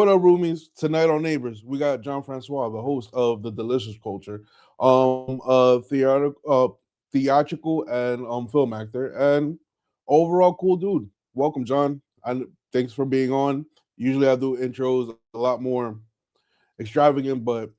What up, roomies? Tonight on Neighbors, we got Jon Francois, the host of the Delicious Culture, theatrical and film actor, and overall cool dude. Welcome, John. And thanks for being on. Usually, I do intros a lot more extravagant, but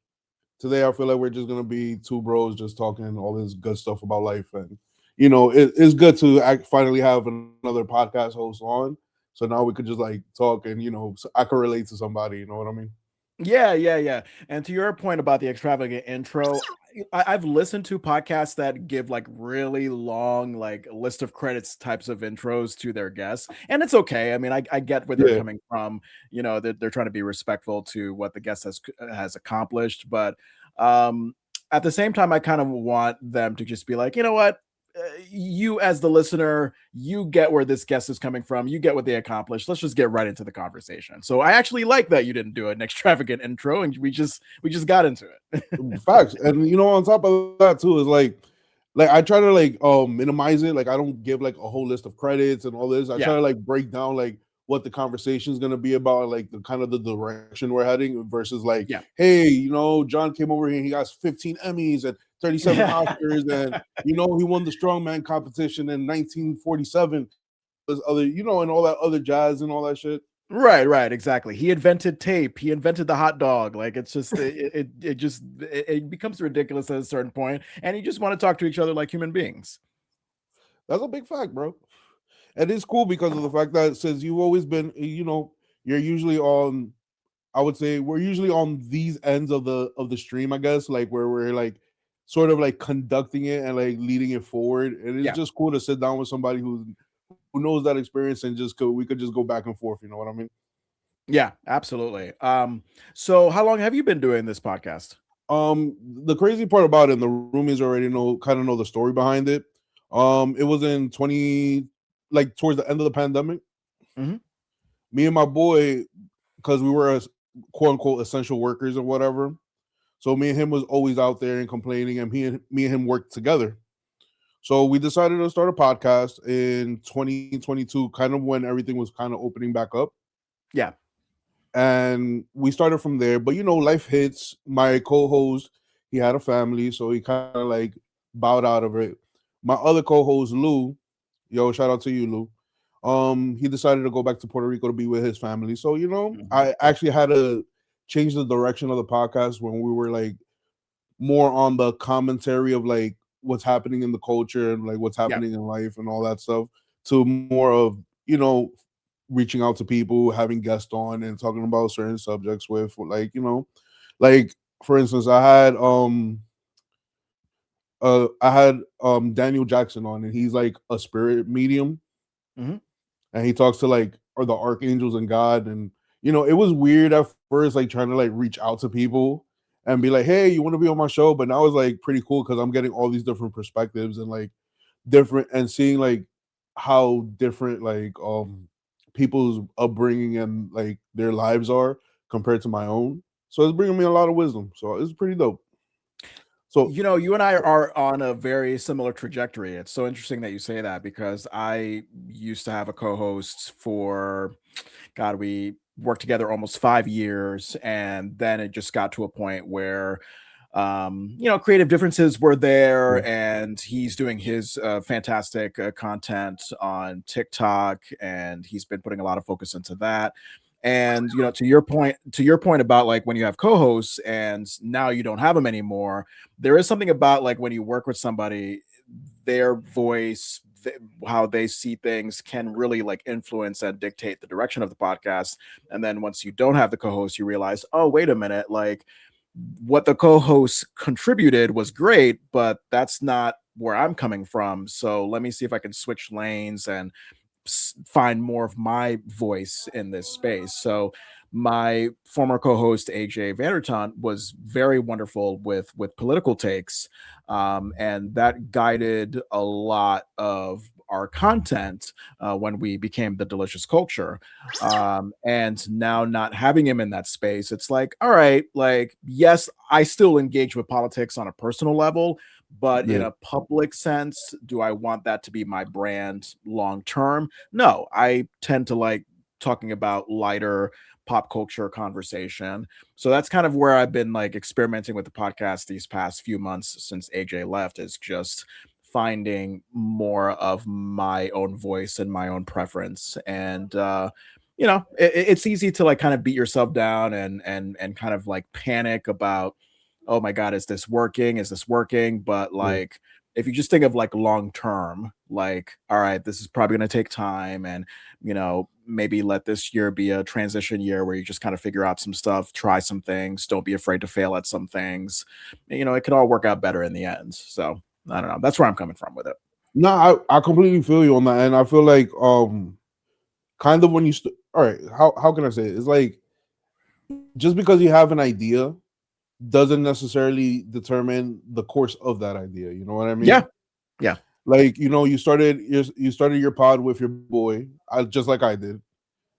today I feel like we're just gonna be two bros just talking all this good stuff about life, and it's good to finally have another podcast host on. So now we could just like talk, and so I could relate to somebody. You know what I mean? Yeah. And to your point about the extravagant intro, I've listened to podcasts that give like really long, like list of credits types of intros to their guests, and it's okay. I mean, I get where they're Yeah, coming from. They're trying to be respectful to what the guest has accomplished, but um, at the same time, I kind of want them to just be like, you know what, you as the listener, you get where this guest is coming from, you get what they accomplished. Let's just get right into the conversation. So I actually like that you didn't do an extravagant intro and we just got into it. facts. And on top of that too is like I try to like minimize it. Like I don't give like a whole list of credits and all this. I try Yeah. to like break down like what the conversation is gonna be about, like the kind of the direction we're heading versus like, Yeah. hey, John came over here and he got 15 Emmys and 37 Oscars, and he won the strongman competition in 1947. There's other, and all that other jazz and all that shit. Right, exactly. He invented tape. He invented the hot dog. Like it's just it becomes ridiculous at a certain point, and you just want to talk to each other like human beings. That's a big fact, bro. And it's cool because of the fact that since you've always been, you're usually on. I would say we're usually on these ends of the stream, I guess, like where we're like sort of like conducting it and like leading it forward. And it's Yeah. just cool to sit down with somebody who knows that experience and we could just go back and forth. You know what I mean? Yeah, absolutely. So how long have you been doing this podcast? The crazy part about it, and the roomies already kind of know the story behind it. It was in 20, like towards the end of the pandemic. Mhm. Me and my boy, because we were as quote unquote essential workers or whatever. So me and him was always out there and complaining, and me and him worked together. So we decided to start a podcast in 2022, kind of when everything was kind of opening back up. Yeah. And we started from there. But life hits. My co-host, he had a family, so he kind of like bowed out of it. My other co-host, Lou, yo, shout out to you, Lou. He decided to go back to Puerto Rico to be with his family. So Mhm. I actually had to change the direction of the podcast when we were like more on the commentary of like what's happening in the culture and like what's Yeah. happening in life and all that stuff, to more of reaching out to people, having guests on and talking about certain subjects with like like for instance I had Daniel Jackson on, and he's like a spirit medium, Mhm. and he talks to like or the archangels and God. And it was weird at first, like trying to like reach out to people and be like, hey, you want to be on my show? But now it's like pretty cool because I'm getting all these different perspectives and like different, and seeing like how different like people's upbringing and like their lives are compared to my own. So it's bringing me a lot of wisdom, so it's pretty dope. So You and I are on a very similar trajectory. It's so interesting that you say that because I used to have a co-host for, God, we worked together almost 5 years, and then it just got to a point where creative differences were there, and he's doing his fantastic content on TikTok, and he's been putting a lot of focus into that. And to your point about like when you have co-hosts and now you don't have them anymore, there is something about like when you work with somebody, their voice, how they see things can really like influence and dictate the direction of the podcast. And then once you don't have the co-host, you realize, oh, wait a minute, like what the co-host contributed was great, but that's not where I'm coming from. So let me see if I can switch lanes and find more of my voice in this space. So my former co-host AJ Vanderton was very wonderful with political takes, and that guided a lot of our content when we became the Delicious Culture. And now not having him in that space, it's like, all right, like yes, I still engage with politics on a personal level, but in yeah, a public sense, do I want that to be my brand long term? No, I tend to like talking about lighter pop culture conversation. So that's kind of where I've been like experimenting with the podcast these past few months since AJ left, is just finding more of my own voice and my own preference. And it's easy to like kind of beat yourself down and kind of like panic about, oh my god, is this working, is this working? But Yeah. like, if you just think of like long term, like, all right, this is probably going to take time, and maybe let this year be a transition year where you just kind of figure out some stuff, try some things, don't be afraid to fail at some things. It could all work out better in the end. So I don't know, that's where I'm coming from with it. No, I completely feel you on that, and I feel like kind of when you all right, how can I say it? It's like just because you have an idea doesn't necessarily determine the course of that idea. You know what I Yeah. mean? Yeah. Like you started your pod with your boy, just like I did,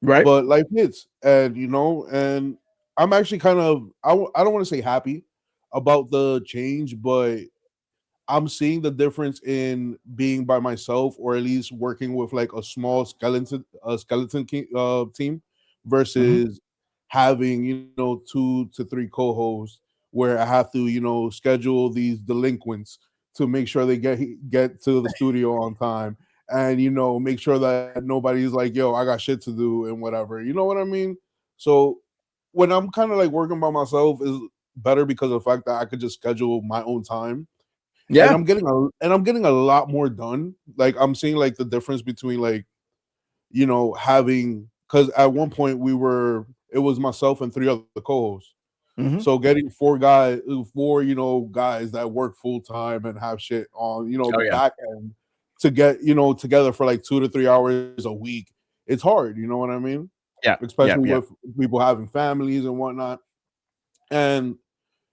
Right. but life hits, and and I'm actually kind of I don't want to say happy about the change, but I'm seeing the difference in being by myself, or at least working with like a small team Hmm. versus having 2 to 3 co-hosts where I have to schedule these delinquents to make sure they get to the studio on time, and make sure that nobody's like, yo, I got shit to do and whatever. You know what I mean? So when I'm kind of like working by myself is better because of the fact that I could just schedule my own time, and Yeah. I'm getting a lot more done. Like I'm seeing like the difference between like having, because at one point it was myself and 3 other co-hosts. Hmm. So getting 4 guys that work full time and have shit on Oh the yeah. back end to get together for like 2 to 3 hours a week. It's hard. You know what I mean? Yeah. Yeah. Especially Yeah. with people having families and whatnot. And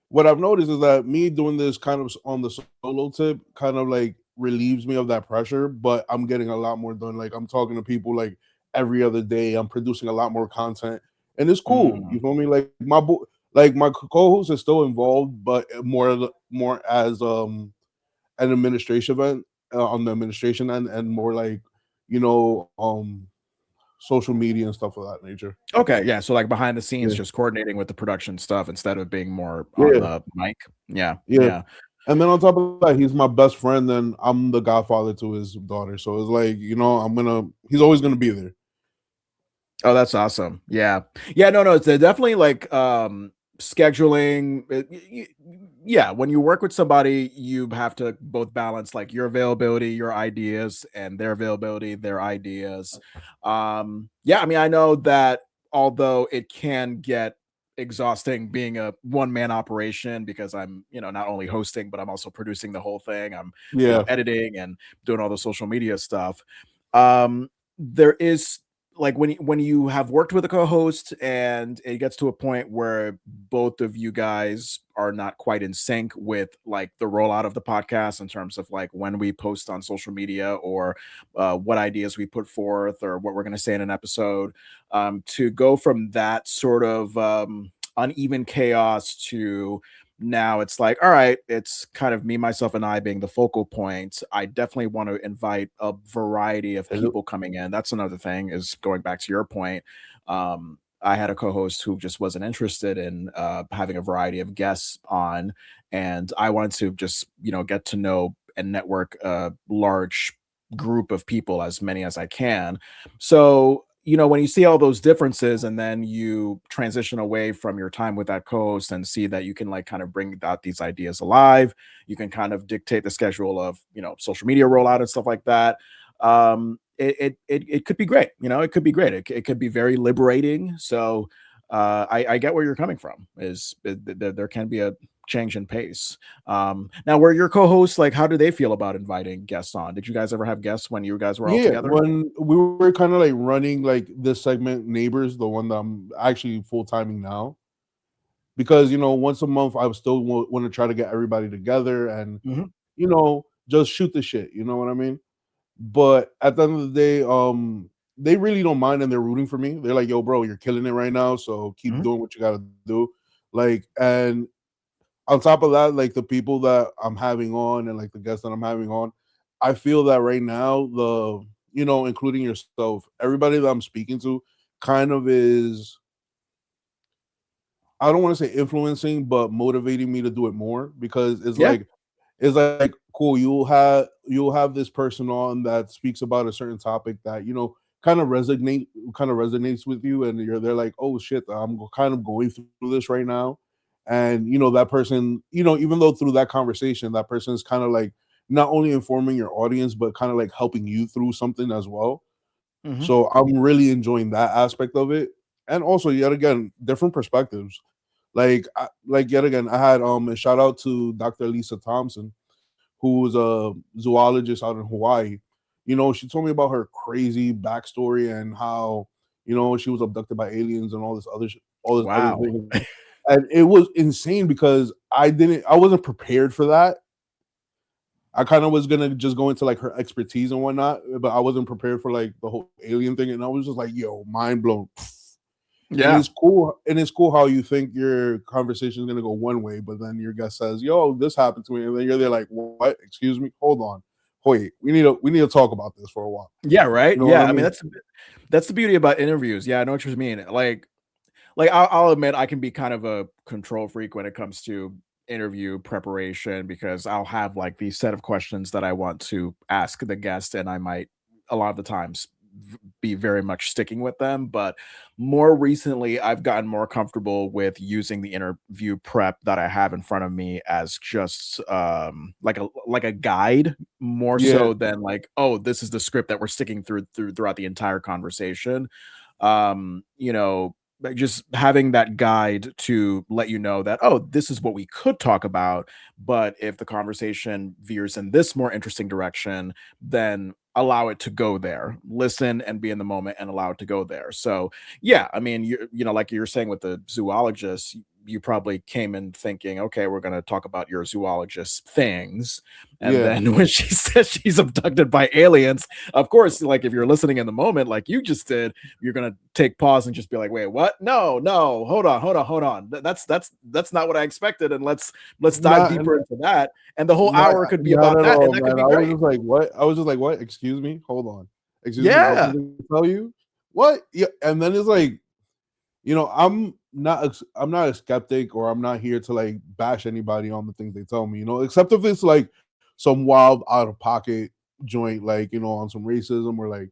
what I've noticed is that me doing this kind of on the solo tip kind of like relieves me of that pressure, but I'm getting a lot more done. Like I'm talking to people like every other day. I'm producing a lot more content, and it's cool. Mm. You feel me? Like like my co-host is still involved, but more as an administration event on the administration end, and more like you know um social media and stuff of that nature. Okay, yeah, so, like, behind the scenes, Yeah, just coordinating with the production stuff instead of being more on yeah, the mic. Yeah, yeah. yeah. And then on top of that, he's my best friend, and I'm the godfather to his daughter. So it's like, he's always gonna be there. Oh, that's awesome. Yeah. Yeah, no, no, it's definitely, like, scheduling, yeah, when you work with somebody, you have to both balance, like, your availability, your ideas, and their availability, their ideas. Yeah, I mean, I know that although it can get exhausting being a one-man operation, because I'm, not only hosting, but I'm also producing the whole thing. I'm, Yeah. editing and doing all the social media stuff. There is, like, when you have worked with a co-host and it gets to a point where both of you guys are not quite in sync with like the rollout of the podcast in terms of like when we post on social media, or what ideas we put forth, or what we're going to say in an episode, to go from that sort of uneven chaos to, now it's like, all right, it's kind of me, myself, and I being the focal point. I definitely want to invite a variety of Hello? people coming in. That's another thing, is going back to your point. I had a co-host who just wasn't interested in having a variety of guests on, and I wanted to just get to know and network a large group of people, as many as I can. So, when you see all those differences and then you transition away from your time with that co-host and see that you can like kind of bring out these ideas alive, you can kind of dictate the schedule of, social media rollout and stuff like that. It could be great. It could be great. It could be very liberating. So I get where you're coming from. There can be a change in pace. Now, where your co-hosts, like, how do they feel about inviting guests on? Did you guys ever have guests when you guys were all Yeah. together? When we were kind of like running like this segment, Neighbors, the one that I'm actually full timing now, because once a month I would still want to try to get everybody together and Mhm. just shoot the shit. You know what I mean? But at the end of the day, they really don't mind, and they're rooting for me. They're like, "Yo, bro, you're killing it right now. So keep Mhm. doing what you gotta do." Like, and on top of that, like the people that I'm having on and like the guests that I'm having on, I feel that right now, including yourself, everybody that I'm speaking to kind of is, I don't want to say influencing, but motivating me to do it more, because Yeah. it's like cool. You'll have this person on that speaks about a certain topic that kind of resonates with you, and they're like, oh shit, I'm kind of going through this right now, and that person, even though through that conversation, that person is kind of like not only informing your audience, but kind of like helping you through something as well. Hmm. So I'm really enjoying that aspect of it, and also yet again different perspectives. Like yet again, I had a shout out to Dr. Lisa Thompson, who was a zoologist out in Hawaii. She told me about her crazy backstory and how she was abducted by aliens and all this other Wow. thing, and it was insane because I wasn't prepared for that. I kind of was gonna just go into like her expertise and whatnot, but I wasn't prepared for like the whole alien thing, and I was just like, "Yo, mind blown." And Yeah. it's cool how you think your conversation is gonna go one way, but then your guest says, "Yo, this happened to me," and then you're there like, "What? Excuse me? Hold on, wait, we need to talk about this for a while." Yeah. Right. You know what Yeah. I I mean, mean? that's the beauty about interviews. Yeah, I know what you mean. Like I'll admit I can be kind of a control freak when it comes to interview preparation because I'll have like these set of questions that I want to ask the guest, and I might a lot of the times be very much sticking with them. But more recently, I've gotten more comfortable with using the interview prep that I have in front of me as just like a guide more Yeah, so than like, oh, this is the script that we're sticking throughout the entire conversation. Like just having that guide to let you know that, oh, this is what we could talk about, but if the conversation veers in this more interesting direction, then allow it to go there, listen and be in the moment and allow it to go there. So yeah, I mean, like you were saying with the zoologist, you probably came in thinking, okay, we're going to talk about your zoologist things, and yeah. then when she says she's abducted by aliens, of course, like if you're listening in the moment like you just did, you're gonna take pause and just be like, wait, what? No, no, hold on. That's not what I expected. And let's dive Not deeper into that. And the whole not hour could be not about at that, and all, that could man. be great. I was just like, what? Excuse me, hold on. Excuse me, I have Yeah. something to tell you. What? Yeah, and then it's like, I'm not a skeptic, or I'm not here to like bash anybody on the things they tell me, except if it's like some wild out of pocket joint, like on some racism, or like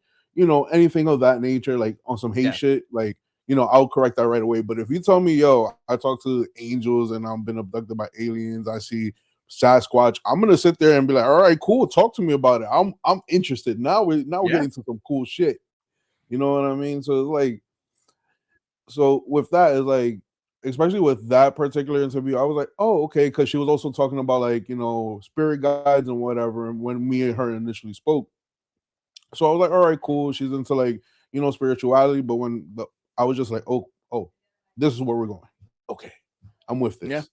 anything of that nature, like on some hate Yeah. shit, like I'll correct that right away. But if you tell me, yo, I talk to angels and I'm been abducted by aliens, I see Sasquatch, I'm gonna sit there and be like, all right, cool, talk to me about it. I'm interested. Now we're Yeah. getting to some cool shit. You know what I mean? So it's like, so with that is like, especially with that particular interview, I was like, oh, okay, because she was also talking about like spirit guides and whatever. And when me and her initially spoke, so I was like, all right, cool. She's into like spirituality, but I was just like, oh, this is where we're going. Okay, I'm with Yeah. this.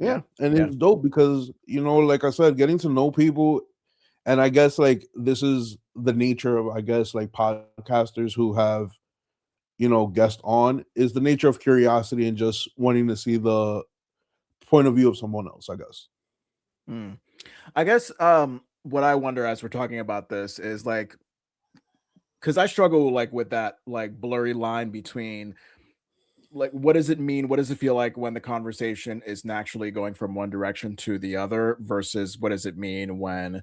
Yeah, Yeah. and Yeah. it's dope because like I said, getting to know people, and I guess like this is the nature of, I guess, like podcasters who have guest on, is the nature of curiosity and just wanting to see the point of view of someone else, I guess. Mm. I guess what I wonder as we're talking about this is like, because I struggle like with that like blurry line between like what does it mean, what does it feel like when the conversation is naturally going from one direction to the other versus what does it mean when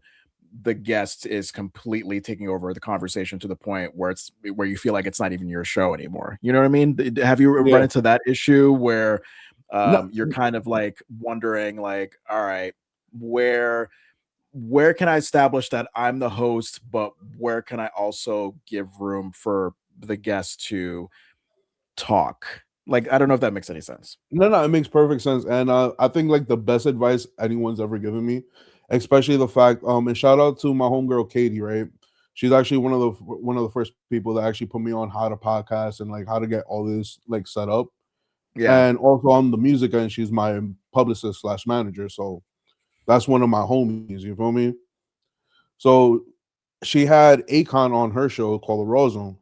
the guest is completely taking over the conversation to the point where you feel like it's not even your show anymore. You know what I mean? Have you run Yeah. into that issue where No, you're kind of like wondering like, all right, where can I establish that I'm the host, but where can I also give room for the guest to talk? Like, I don't know if that makes any sense. no, it makes perfect sense. And I think like the best advice anyone's ever given me, especially the fact, and shout out to my homegirl Katie, right? She's actually one of the first people that actually put me on how to podcast and like how to get all this like set up. Yeah. And also on the music end, she's my publicist slash manager. So that's one of my homies, you feel me? So she had Akon on her show called The Raw Zone.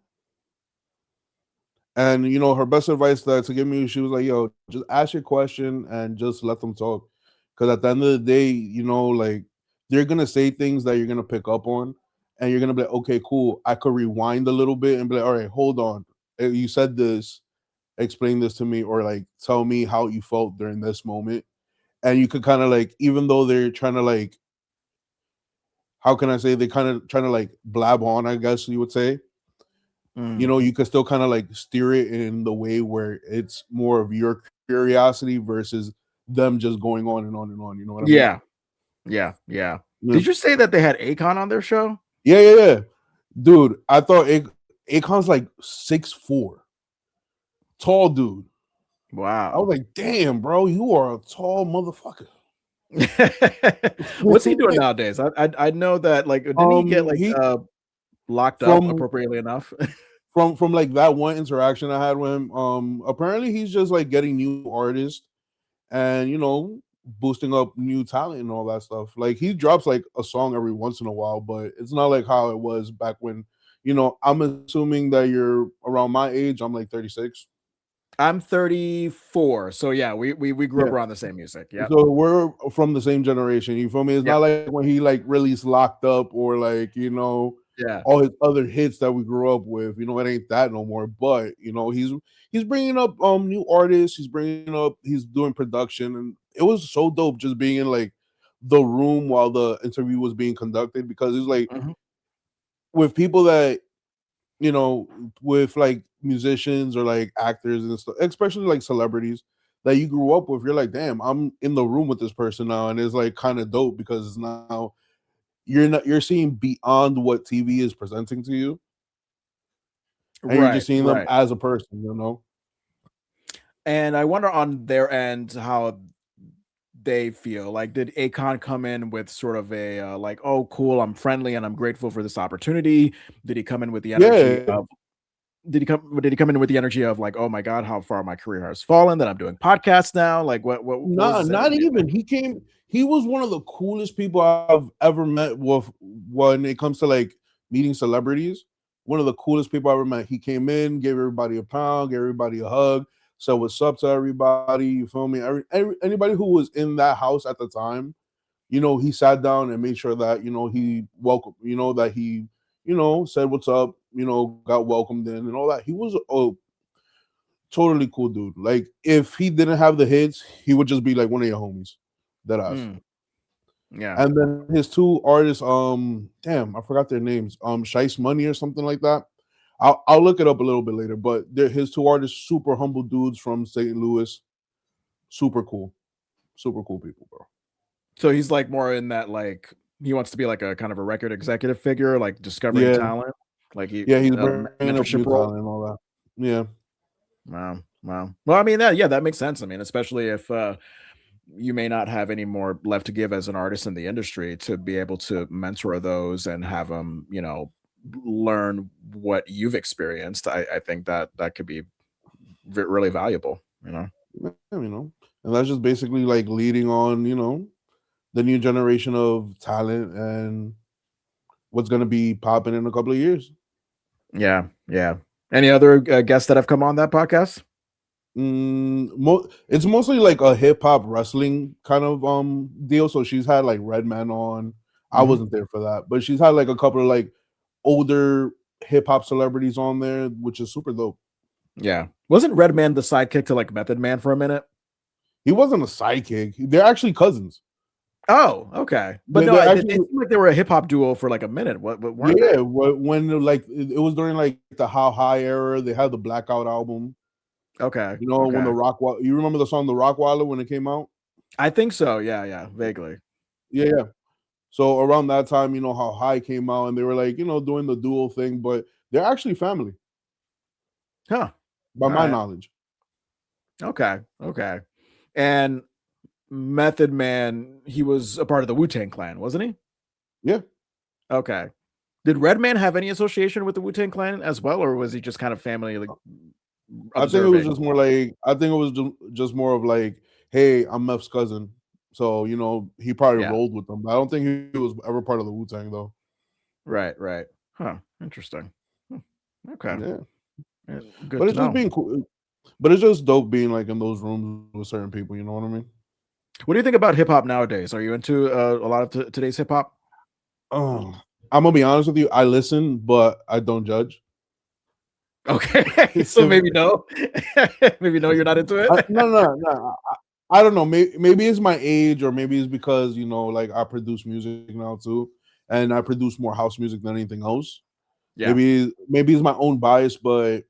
And her best advice to give me, she was like, "Yo, just ask your question and just let them talk, because at the end of the day, like they're gonna say things that you're gonna pick up on, and you're gonna be like, okay, cool. I could rewind a little bit and be like, all right, hold on. you said this, explain this to me, or like tell me how you felt during this moment. And you could kind of like, even though they're trying to like, how can I say, they kind of trying to like blab on, I guess you would say, Mm. you could still kind of like steer it in the way where it's more of your curiosity versus them just going on and on and on. You know what I mean? Yeah, yeah. Yeah, Did you say that they had Akon on their show? yeah. Dude, I thought Akon's like 6'4", tall dude. I was Wow. like, damn, bro, you are a tall motherfucker. What's he doing nowadays? I know that, like, didn't he get like He locked up from appropriately enough? from like that one interaction I had with him. Apparently he's just like getting new artists and boosting up new talent and all that stuff. Like he drops like a song every once in a while, but it's not like how it was back when. I'm assuming that you're around my age. I'm like 36. I'm 34, so yeah, we grew up Yeah. around the same music. Yep, So we're from the same generation. You feel me? It's yep, not like when he like released Locked Up or like, yeah. all his other hits that we grew up with. It ain't that no more. But he's bringing up new artists. He's doing production, and it was so dope just being in like the room while the interview was being conducted, because it's like Mhm. with people that you know, with like musicians or like actors and stuff, especially like celebrities that you grew up with, you're like, damn, I'm in the room with this person now, and it's like kind of dope because it's now you're seeing beyond what TV is presenting to you, and you're Right, just seeing them right. as a person. And I wonder on their end how they feel. Like, did Akon come in with sort of a like, oh, cool, I'm friendly and I'm grateful for this opportunity? Did he come in with the energy Yeah, of did he come in with the energy of like, oh my god, how far my career has fallen, that I'm doing podcasts now? Like what was nah, his not energy like? even. He was one of the coolest people I've ever met with when it comes to like meeting celebrities. One of the coolest people I ever met. He came in, gave everybody a pound, gave everybody a hug, said what's up to everybody. You feel me? Anybody who was in that house at the time, he sat down and made sure that he welcomed, that he said what's up, got welcomed in and all that. He was a totally cool dude. Like if he didn't have the hits, he would just be like one of your homies. That ass. Mm, yeah. And then his two artists, damn, I forgot their names. Shice Money or something like that. I'll look it up a little bit later. But they're his two artists, super humble dudes from St. Louis. Super cool. Super cool people, bro. So he's like more in that, like, he wants to be like a kind of a record executive figure, like discovering Yeah. talent, like he Yeah, he's bringing up mentorship new role. talent and all that. Yeah. Wow, wow. Well, I mean, that makes sense. I mean, especially if you may not have any more left to give as an artist in the industry, to be able to mentor those and have them, learn what you've experienced. I think that that could be really valuable. Yeah, And that's just basically like leading on, the new generation of talent and what's going to be popping in a couple of years. Yeah, yeah. Any other guests that have come on that podcast? It's mostly like a hip hop wrestling kind of deal. So she's had like Redman on. I Mhm. wasn't there for that, but she's had like a couple of like older hip hop celebrities on there, which is super dope. Yeah. Wasn't Redman the sidekick to like Method Man for a minute? He wasn't a sidekick. They're actually cousins. Oh, okay. But no, They're it actually, seemed like they were a hip hop duo for like a minute. What weren't yeah. they? When like it was during like the How High era, they had the Blackout album. Okay. When Okay. you remember the song The Rockwilder when it came out? I think so. Yeah, yeah, vaguely. Yeah. So around that time, how High came out and they were like, doing the dual thing, but they're actually family, Huh. by All my right. knowledge. Okay. Okay. And Method Man, he was a part of the Wu-Tang Clan, wasn't he? Yeah. Okay. Did Redman have any association with the Wu-Tang Clan as well, or was he just kind of family, like, I think it was observing? just more like I think it was just more of like, hey, I'm Meth's cousin. So, he probably Yeah. rolled with them. I don't think he was ever part of the Wu-Tang though. Right, right. Huh. Interesting. Hmm. Okay. Yeah. Good But to it's just know. being cool. But it's just dope being like in those rooms with certain people, you know what I mean? What do you think about hip hop nowadays? Are you into a lot of today's hip hop? Oh, I'm gonna be honest with you. I listen, but I don't judge. Okay, so maybe no, maybe no, you're not into it. No. I don't know. Maybe it's my age, or maybe it's because like I produce music now too, and I produce more house music than anything else. Yeah. Maybe it's my own bias, but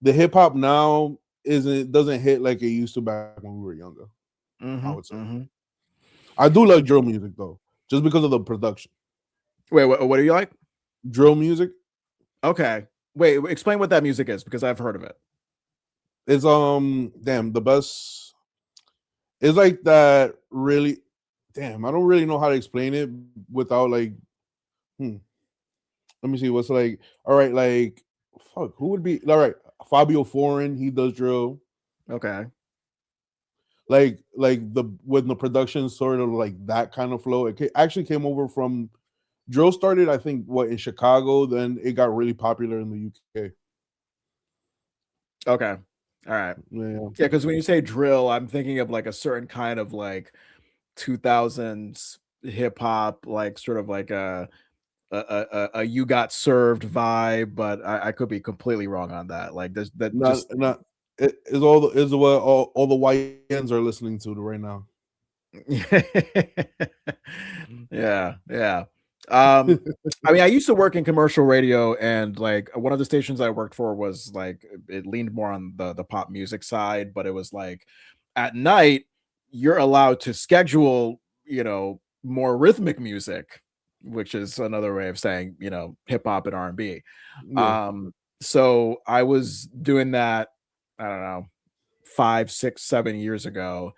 the hip hop now doesn't hit like it used to back when we were younger. I Mhm, would say mhm. I do like drill music though, just because of the production. Wait, what do you like? Drill music Okay. Wait, explain what that music is because I've heard of it. is damn the best. It's like that really. Damn, I don't really know how to explain it without like. Hmm, let me see what's like. All right, like fuck. Who would be all right? Fabio Foreign, he does drill. Okay. Like the when the production sort of like that kind of flow. Actually came over from drill started. I think what in Chicago. Then it got really popular in the UK. Okay. All right. Yeah, Yeah, because when you say drill, I'm thinking of like a certain kind of like 2000s hip hop, like sort of like a you got served vibe, but I could be completely wrong on that. Like there's that just not. It is all the is what all the YNs are listening to right now. yeah, yeah. Um, I mean, I used to work in commercial radio, and like one of the stations I worked for was like it leaned more on the pop music side, but it was like at night you're allowed to schedule, more rhythmic music, which is another way of saying, hip hop and R&B. Yeah, So I was doing that, I don't know, 5, 6, 7 years ago.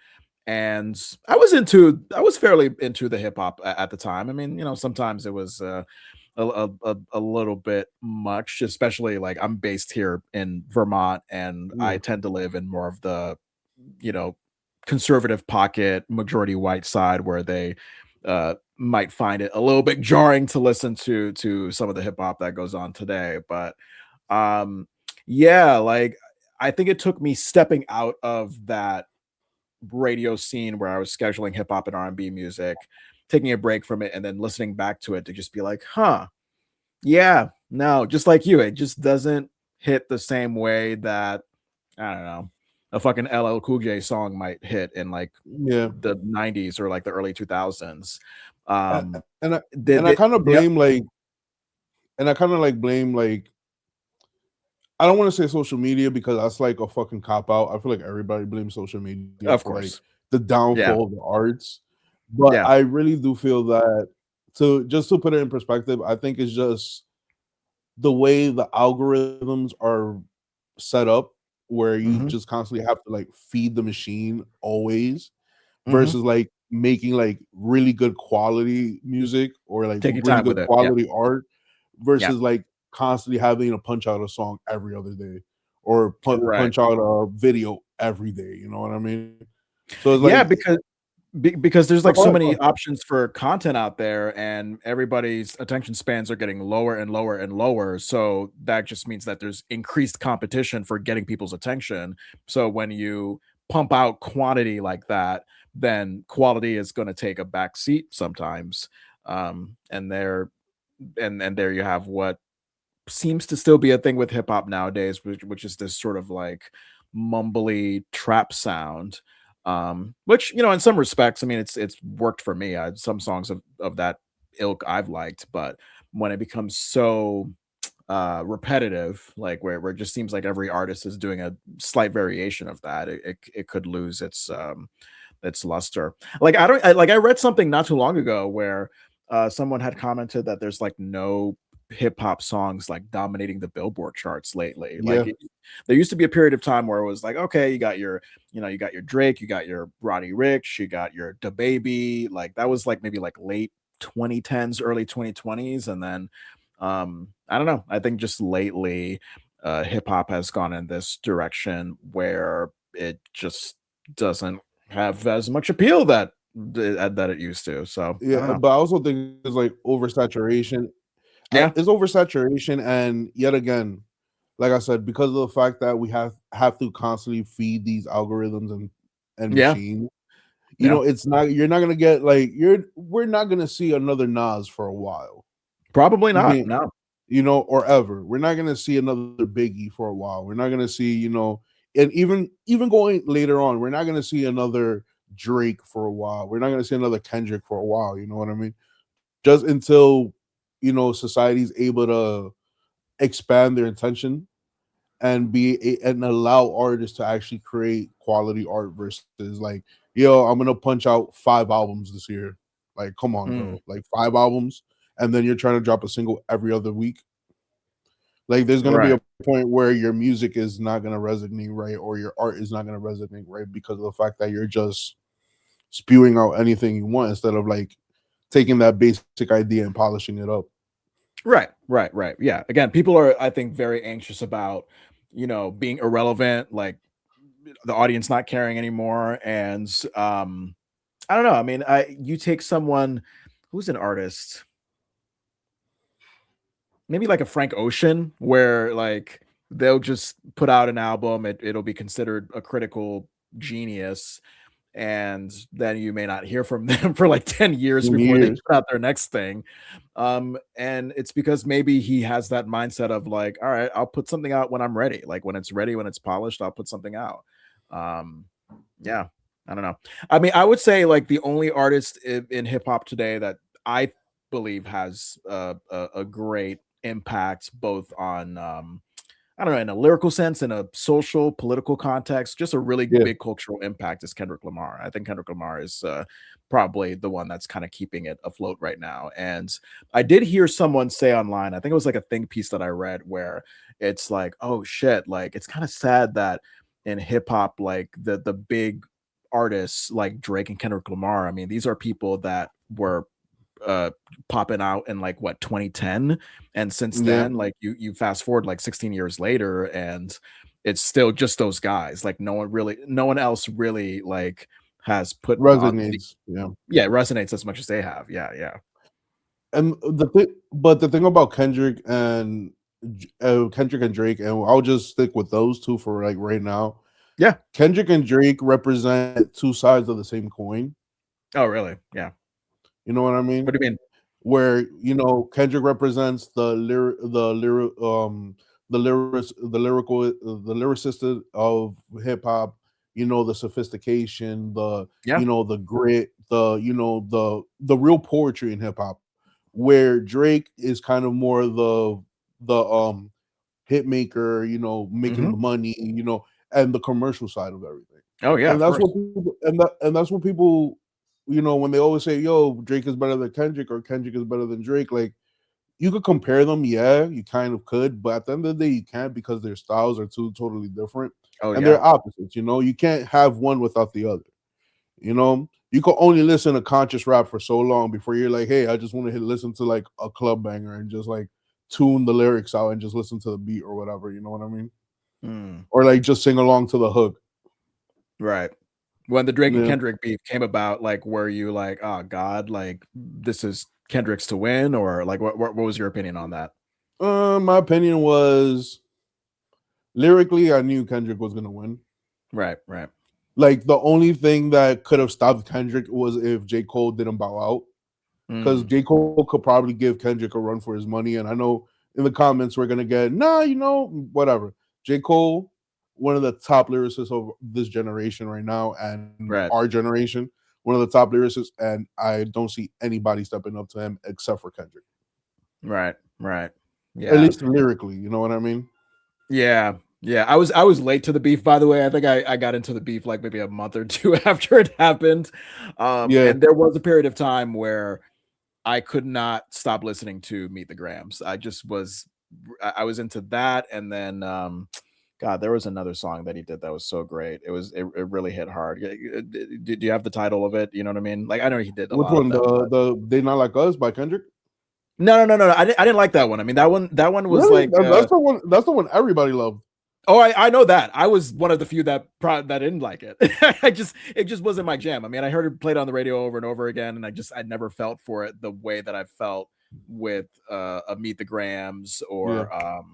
And I was fairly into the hip hop at the time. I mean, sometimes it was a little bit much, especially like I'm based here in Vermont and I yeah, tend to live in more of the, you know, conservative pocket, majority white side where they might find it a little bit jarring to listen to some of the hip hop that goes on today. But um yeah, like I think it took me stepping out of that radio scene where I was scheduling hip hop and R&B music, taking a break from it and then listening back to it to just be like, "Huh. Yeah, no, just like you, it just doesn't hit the same way that I don't know, a fucking LL Cool J song might hit in like yeah. the 90s or like the early 2000s." Um And I the, and I the, kind of the blame like and I kind of like blame like I don't want to say social media because that's like a fucking cop out. I feel like everybody blames social media of for like course. the Yeah. downfall of the arts, but Yeah. I really do feel that to put it in perspective, I think it's just the way the algorithms are set up where you Mhm. just constantly have to like feed the machine always Mhm. versus like making like really good quality music or like Take your really time with good it. Yeah. quality art Yeah. versus like constantly having to punch out a song every other day or Right. punch out a video every day. You know what I mean? So it's Yeah, like, because there's no, like so go many ahead. options for content out there and everybody's attention spans are getting lower and lower and lower, so that just means that there's increased competition for getting people's attention. So when you pump out quantity like that, then quality is going to take a back seat sometimes. And there you have what seems to still be a thing with hip hop nowadays, which is this sort of like mumbly trap sound. Which in some respects, I mean, it's worked for me. Some songs of that ilk I've liked, but when it becomes so repetitive, like where it just seems like every artist is doing a slight variation of that, it could lose its luster. Like I read something not too long ago where someone had commented that there's like no hip hop songs like dominating the Billboard charts lately. Like Yeah, there used to be a period of time where it was like, okay, you got your Drake, you got your Roddy Ricch, you got your DaBaby. Like that was like maybe like late 2010s, early 2020s, and then I don't know. I think just lately, hip hop has gone in this direction where it just doesn't have as much appeal that it used to. So I don't yeah. know. But I also think it's like oversaturation. Yeah, It's oversaturation, and yet again, like I said, because of the fact that we have to constantly feed these algorithms and yeah, machines, yeah. it's not you're not gonna get like we're not gonna see another Nas for a while. Probably You not. can No. or ever. We're not gonna see another Biggie for a while. We're not gonna see, and even going later on, we're not gonna see another Drake for a while. We're not gonna see another Kendrick for a while. You know what I mean? Just until society's able to expand their intention and and allow artists to actually create quality art versus like, yo, I'm gonna punch out 5 albums this year. Like, come on, Mm, bro. Like 5 albums, and then you're trying to drop a single every other week. Like, there's gonna be right. a point where your music is not gonna resonate right, or your art is not gonna resonate right because of the fact that you're just spewing out anything you want instead of like taking that basic idea and polishing it up. Right, right, right. Yeah. Again, people are, I think, very anxious about, being irrelevant, like the audience not caring anymore. And I don't know. I mean, you take someone who's an artist, maybe like a Frank Ocean, where like they'll just put out an album, it'll be considered a critical genius, and then you may not hear from them for like 10 years In before they years, put out their next thing. And it's because maybe he has that mindset of like, all right, I'll put something out when I'm ready. Like when it's ready, when it's polished, I'll put something out. Um, yeah, I don't know. I mean, I would say like the only artist in hip hop today that I believe has a great impact both on I don't know, in a lyrical sense, in a social, political context, just a really yeah, big cultural impact is Kendrick Lamar. I think Kendrick Lamar is probably the one that's kind of keeping it afloat right now. And I did hear someone say online, I think it was like a think piece that I read where it's like, oh shit, like it's kind of sad that in hip hop, like the big artists like Drake and Kendrick Lamar, I mean, these are people that were uh popping out in like what 2010, and since yeah, then like you fast forward like 16 years later and it's still just those guys, like no one else really like has put on the, resonates. Yeah. yeah, it resonates as much as they have. Yeah, yeah, And the thing about Kendrick and Drake, and I'll just stick with those two for like right now. yeah. Kendrick and Drake represent two sides of the same coin. Oh really? Yeah. You know what I mean? What do you mean? Where Kendrick represents the lyricist of hip hop. The sophistication, Yeah. the grit, the real poetry in hip hop. Where Drake is kind of more the hit maker, making Hmm. the money, and the commercial side of everything. Oh yeah, And of that's what course. people and that's what people, when they always say, "Yo, Drake is better than Kendrick," or "Kendrick is better than Drake," like you could compare them, yeah, you kind of could, but at the end of the day, you can't because their styles are two totally different Oh and yeah. they're opposites. You can't have one without the other. You could only listen to conscious rap for so long before you're like, hey, I just want to listen to like a club banger and just like tune the lyrics out and just listen to the beat or whatever. You know what I mean? Mm, Or like just sing along to the hook. right. When the Drake and Yeah. Kendrick beef came about, like were you like, oh god, like this is Kendrick's to win, or like what was your opinion on that? My opinion was lyrically, I knew Kendrick was gonna win. Right, right. Like the only thing that could have stopped Kendrick was if J. Cole didn't bow out. Because Mm, J. Cole could probably give Kendrick a run for his money. And I know in the comments we're gonna get, nah, whatever. J. Cole, one of the top lyricists of this generation right now and right, our generation, one of the top lyricists, and I don't see anybody stepping up to him except for Kendrick. right, right. At Yeah. least lyrically, you know what I mean? Yeah. Yeah. I was late to the beef, by the way. I think I got into the beef like maybe a month or two after it happened. Yeah. And there was a period of time where I could not stop listening to Meet the Grams. I was into that. And then God, there was another song that he did that was so great. It really hit hard. Do you have the title of it? You know what I mean? Like I know he did a Which lot of one? them, but The They Not Like Us by Kendrick? no, no, no, no, no. I didn't like that one. I mean, that one was Really? like That's the one. That's the one everybody loved. oh, I know that. I was one of the few that didn't like it. It just wasn't my jam. I mean, I heard it played on the radio over and over again, and I never felt for it the way that I felt with a Meet the Grams Yeah. or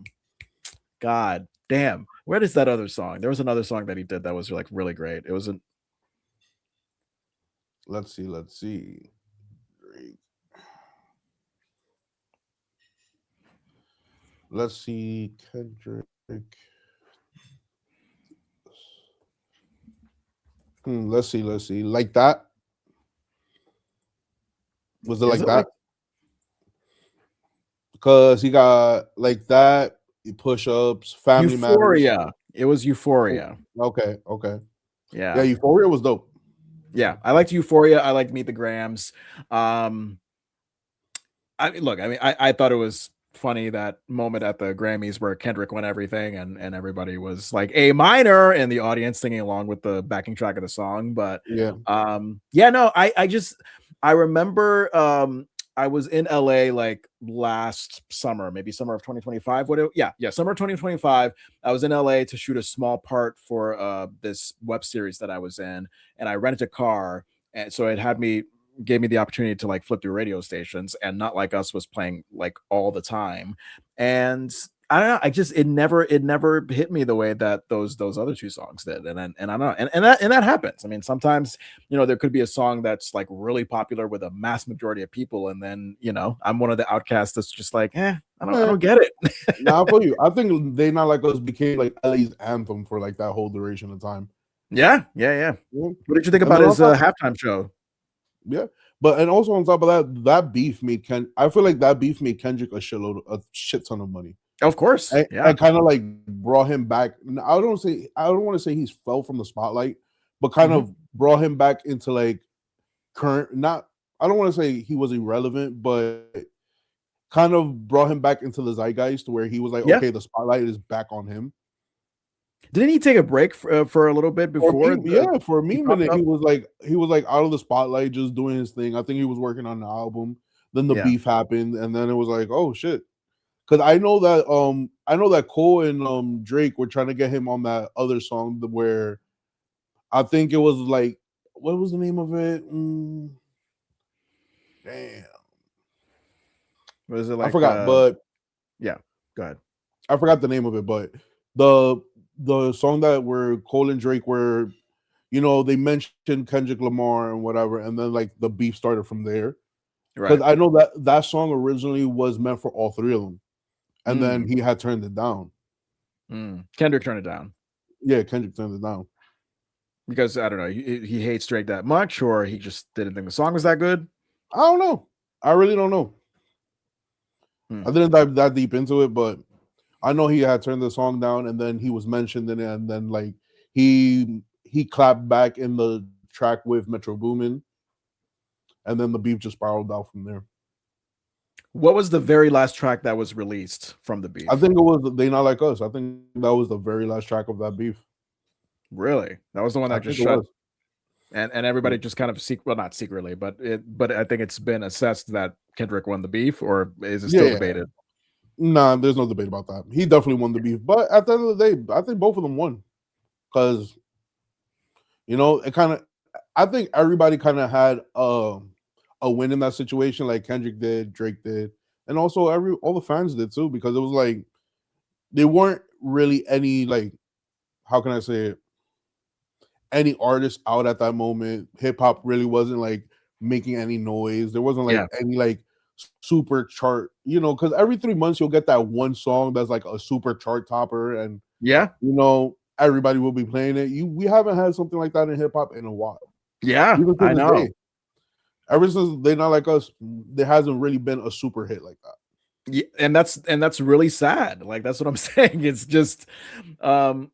God damn, where is that other song? There was another song that he did that was like really great. It was an Let's see. Let's see. Drake. Let's see, Kendrick. Let's see. Like that? Was it Is like it like that? Because he got like that, push ups, Family Matters. Euphoria? It was Oh, Euphoria. okay, okay. Yeah, Yeah. Euphoria was dope. Yeah. I liked Euphoria. I liked Meet the Grams. Um, I mean, I thought it was funny that moment at the Grammys where Kendrick won everything and everybody was like A minor in the audience singing along with the backing track of the song. But Yeah, yeah, no, I just I remember I was in LA like last summer, maybe summer of 2025. Yeah, summer of 2025. I was in LA to shoot a small part for this web series that I was in, and I rented a car, and so it had me gave me the opportunity to like flip through radio stations, and Not Like Us was playing like all the time. And I don't know, I just it never hit me the way that those other two songs did. And I don't know, and that happens. I mean, sometimes, there could be a song that's like really popular with a mass majority of people, and then, I'm one of the outcasts that's just like, I eh, don't get it. now for you, I think They Not Like Us became like LA's anthem for like that whole duration of time. Yeah. Yeah. What did you think And about then on his top, halftime show? yeah, but and also on top of that, that beef made Ken. I feel like that beef made Kendrick a shit ton of money. Of course, I yeah. kind of like brought him back. I don't want to say he's fell from the spotlight, but kind Mhm. of brought him back into like current. Not I don't want to say he was irrelevant, but kind of brought him back into the zeitgeist where he was like, Yeah. okay, the spotlight is back on him. Didn't he take a break for a little bit before For me, he minute popped up? he was like out of the spotlight, just doing his thing. I think he was working on the album. Then the Yeah. beef happened, and then it was like, oh shit. Because I know that Cole and Drake were trying to get him on that other song where I think it was like, what was the name of it? Damn, Was it I like forgot, but yeah, go ahead. I forgot the name of it. But the the song that where Cole and Drake were, they mentioned Kendrick Lamar and whatever, and then like the beef started from there. Because Right. I know that song originally was meant for all three of them, and then Mm, he had turned it down. Kendrick turned it down Yeah, Kendrick turned it down. because I don't know, he hates Drake that much, or he just didn't think the song was that good. I don't know. I really don't know. Hmm. I didn't dive that deep into it, but I know he had turned the song down, and then he was mentioned in it, and then like he clapped back in the track with Metro Boomin, and then the beef just spiraled out from there. What was the very last track that was released from the I beef? think it was They Not Like Us. I think that was the very last track of that beef. Really? That was the one I that just think it shut, was. and Yeah. everybody just kind of well, not secretly, but I think it's been assessed that Kendrick won the beef, or is it Yeah, still yeah. debated? Nah, there's no debate about that. He definitely won the beef, but at the end of the day, I think both of them won because it kind of. I think everybody kind of had a win in that situation, like Kendrick did, Drake did, and also all the fans did too, because it was like they weren't really any like how can I say it, any artists out at that moment. Hip hop really wasn't like making any noise. There wasn't Yeah. like any like super chart, because every 3 months you'll get that one song that's like a super chart topper, and Yeah. everybody will be playing it. We haven't had something like that in hip hop in a while, Yeah, even to I this know. day. Ever since They Not Like Us, there hasn't really been a super hit like that. Yeah, and that's really sad. Like that's what I'm saying. It's just um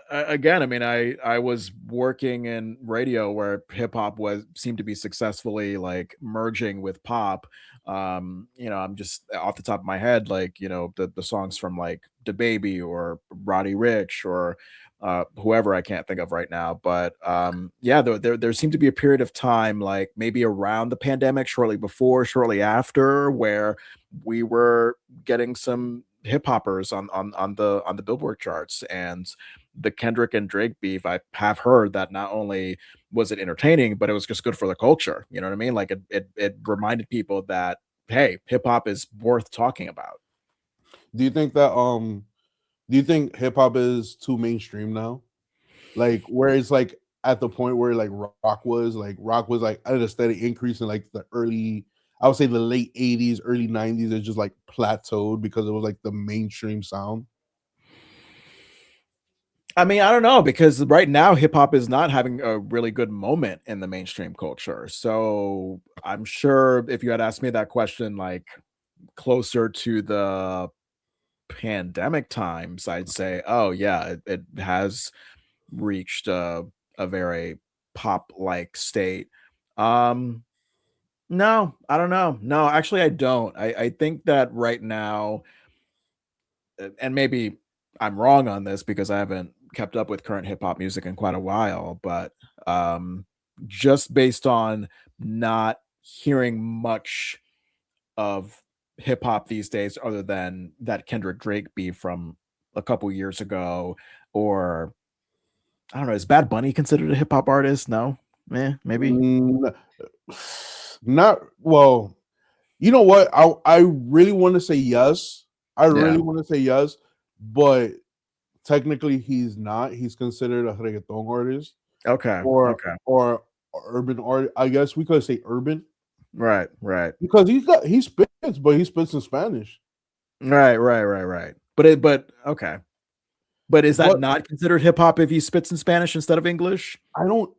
again, I mean, I was working in radio where hip hop was seemed to be successfully like merging with pop. I'm just off the top of my head, like, the songs from like DaBaby or Roddy Rich or whoever I can't think of right now. But yeah, there seemed to be a period of time, like maybe around the pandemic, shortly before, shortly after, where we were getting some hip hoppers on the Billboard charts. And the Kendrick and Drake beef, I have heard that not only was it entertaining, but it was just good for the culture. You know what I mean? Like it reminded people that, hey, hip hop is worth talking about. Do you think that do you think hip hop is too mainstream now? Like where it's like at the point where like rock was like at a steady increase in like the early, I would say the late 80s, early 90s is just like plateaued because it was like the mainstream sound. I mean, I don't know, because right now hip hop is not having a really good moment in the mainstream culture. So I'm sure if you had asked me that question like closer to the pandemic times, I'd say, oh yeah, it has reached a very pop like state. Um, no, I don't know. No, actually, I don't. I think that right now, and maybe I'm wrong on this because I haven't kept up with current hip hop music in quite a while, but um, just based on not hearing much of hip hop these days, other than that Kendrick Drake beef from a couple years ago, or I don't know, is Bad Bunny considered a hip hop artist? No, maybe. Mm, not well. You know what? I really want to say yes. I really Yeah. want to say yes, but technically he's not. He's considered a reggaeton artist Okay. or Okay. or urban art. I guess we could say urban Right. Right. because he spits, but he spits in Spanish. Right. Right. Right. Right. But okay. But is that But not considered hip hop if he spits in Spanish instead of English? I don't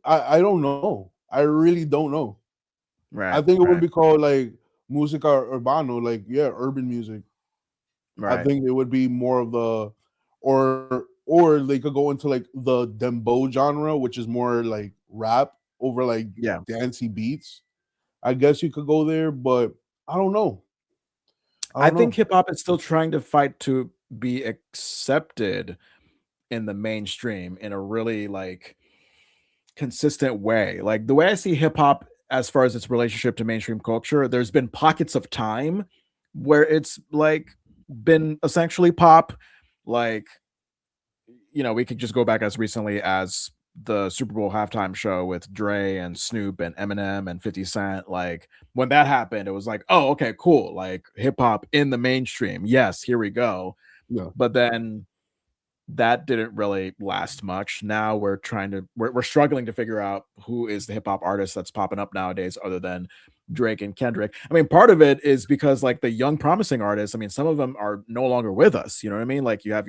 know. I really don't know. I Right. think it would Right. be called like música urbano, like yeah, urban music. I Right. think it would be more of the or they could go into like the dembow genre, which is more like rap over like Yeah. dancey beats. I guess you could go there, but I don't know. I I don't think know. hip hop is still trying to fight to be accepted in the mainstream in a really like consistent way. Like the way I see hip hop as far as its relationship to mainstream culture, there's been pockets of time where it's like been essentially pop. Like, we could just go back as recently as the Super Bowl halftime show with Dre and Snoop and Eminem and 50 Cent. Like when that happened, it was like, oh, okay, cool. Like hip hop in the mainstream. Yes, here we go. Yeah. But then that didn't really last much. Now we're struggling to figure out who is the hip hop artist that's popping up nowadays other than Drake and Kendrick. I mean, part of it is because like the young promising artists, I mean, some of them are no longer with us, you know what I mean? Like Yeah.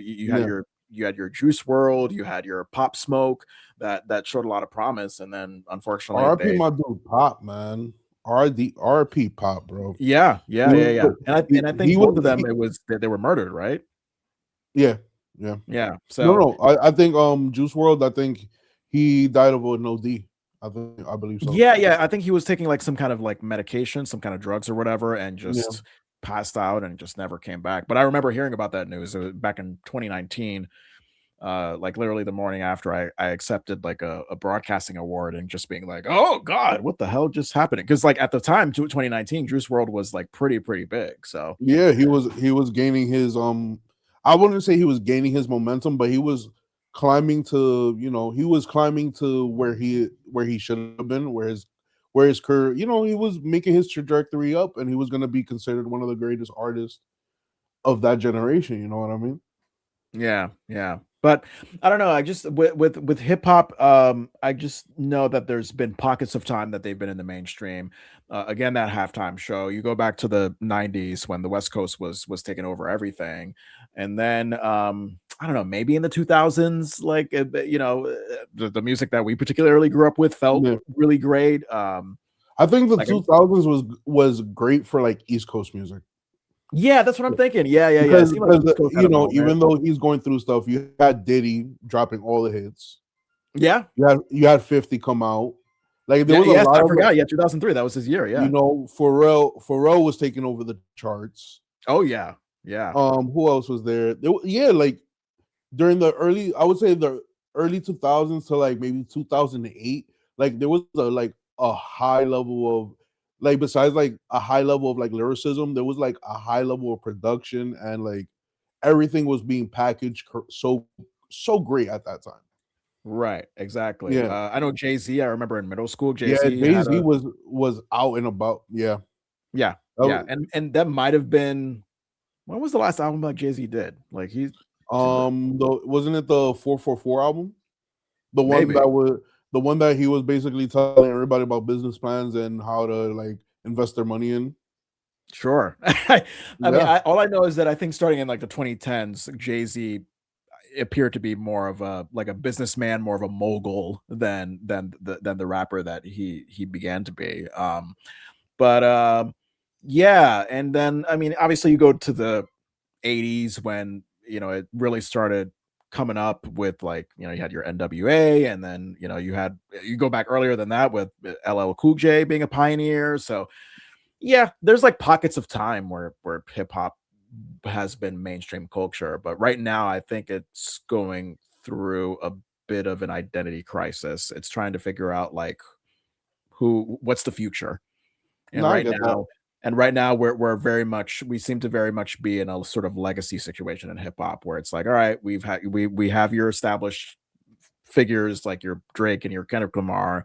you had your Juice World, you had your Pop Smoke that showed a lot of promise, and then unfortunately RP they my dude Pop, man. RD RP Pop, bro. yeah, He yeah, yeah, yeah. was And I he think both of was them, it was they were murdered, right? yeah, yeah. Yeah. No, So no. I think Juice World, I think he died of an OD. I believe so. yeah, yeah, I think he was taking, like, some kind of, like, medication, some kind of drugs or whatever, and Yeah. just passed out and just never came back, but I remember hearing about that news, it was back in 2019, like, literally the morning after I accepted, like, a broadcasting award and just being like, "Oh god, what the hell just happened?" Because, like, at the time, 2019, Juice World was, like, pretty big, so Yeah, he was gaining his I wouldn't say he was gaining his momentum, but he was climbing to, he was climbing to where he should have been, where his career, he was making his trajectory up and he was gonna be considered one of the greatest artists of that generation, you know what I mean? yeah, yeah. But I don't know. I just with hip hop, I just know that there's been pockets of time that they've been in the mainstream. Again, that halftime show. You go back to the '90s when the West Coast was taking over everything, and then I don't know, maybe in the 2000s, like the music that we particularly grew up with felt Yeah. really great. I think the Like 2000s was great for like East Coast music. yeah, that's what I'm thinking. Yeah, yeah, yeah. It seemed like Because East Coast had a moment. even though he's going through stuff, you had Diddy dropping all the hits. Yeah, You had 50 come out. Like there yeah, was a yes. lot I of forgot. Yeah, 2003. That was his year. Yeah. Pharrell was taking over the charts. Oh yeah, yeah, Who else was there? Yeah, like during I would say the early 2000s to like maybe 2008, like there was a high level of like besides like a high level of like lyricism, there was like a high level of production and like everything was being packaged so great at that time. right, exactly. Yeah. I know Jay Z. I remember in middle school, Jay Yeah, Z had Jay-Z a was out and about. Yeah. yeah, yeah, Oh, and that might have been when was the last album that Jay Z did? Like he wasn't it the 444 album? The one maybe that was he was basically telling everybody about business plans and how to like invest their money in. Sure. I mean, Yeah, all I know is that I think starting in like the 2010s, Jay-Z appeared to be more of a like a businessman, more of a mogul than the rapper that he began to be. But yeah, and then I mean, obviously you go to the 80s when it really started coming up with like you had your NWA, and then you go back earlier than that with LL Cool J being a pioneer. So yeah, there's like pockets of time where hip hop has been mainstream culture, but right now I think it's going through a bit of an identity crisis. It's trying to figure out like what's the future. And no, I right get that. now and right now we're very much we seem to very much be in a sort of legacy situation in hip hop where it's like, all right, we have your established figures like your Drake and your Kendrick Lamar,